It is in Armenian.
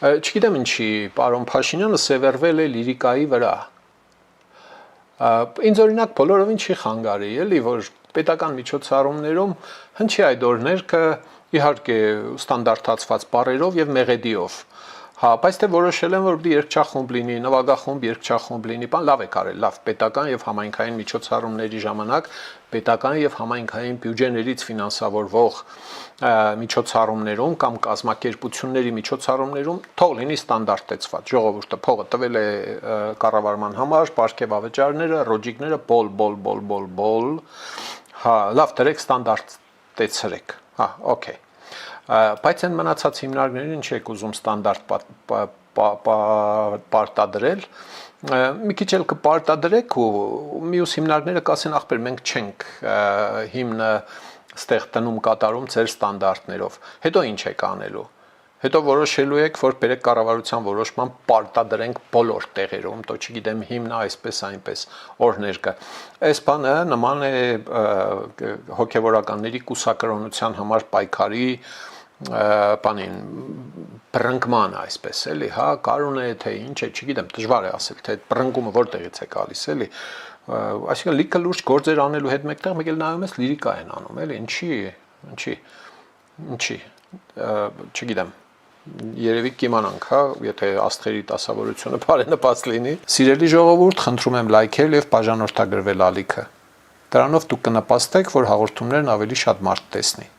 Չգիտեմ ինչի, պարոն Փաշինյանը սևեռվել է լիրիկայի վրա։ Ինձ օրինակ բոլորովին չի խանգարի, էլի, որ պետական միջոցառումներում հնչի այդ օրներքը իհարկե ստանդարտացված բառերով եւ մեղեդիով։ Հա, բայց թե որոշել են, որ պիտի երգչախումբ լինի, նվագախումբ, երգչախումբ լինի, բան լավ է կարել, լավ, պետական եւ համայնքային միջոցառումների ժամանակ պետական եւ համայնքային բյուջեներից ֆինանսավորվող միջոցառումներում կամ կազմակերպությունների միջոցառումներում թող լինի ստանդարտեցված։ Ժողովուրդը փողը տվել է կառավարման համար, պարգևավճարները, ռոջիկները բոլ։ Հա, լավ, դրեք ստանդարտեցրեք։ Հա, օքեյ։ Բայց այն մնացած հիմնարկներին չեք ուզում ստանդարտ պարտադրել, մի քիչ էլ կպարտադրեք ու մյուս հիմնարկները կասեն ախպեր մենք չենք հիմնը ստեղ տնում կատարում ձեր ստանդարտներով, հետո ինչ եք անելու, հետո որոշելու եք, որ բերեք կառավարության որոշման պարտադրենք բոլոր տեղերում, то չգիտեմ հիմնը այսպես այնպես օրներ կա, այս բանը նման է հոգևորականների կուսակրոնության համար պայքարի բանին բռնկման այսպես էլի, հա, կարուն է թե ինչ է, չգիտեմ, դժվար է ասել, թե այդ բռնկումը որտեղից է գալիս, էլի, այսինքն լիքը լուրջ գործեր անելու հետ մեկտեղ մեկ էլ նայում ես լիրիկա են անում, էլի, ինչի, չգիտեմ, երևի կիմանանք, հա, եթե աստղերի դասավորությունը բարենպաստ լինի, սիրելի ժողովուրդ, խնդրում եմ լայքել եւ բաժանորդագրվել ալիքը, դրանով դուք կնպաստեք, որ հաղորդումներն ավելի շատ մարդ տեսնի։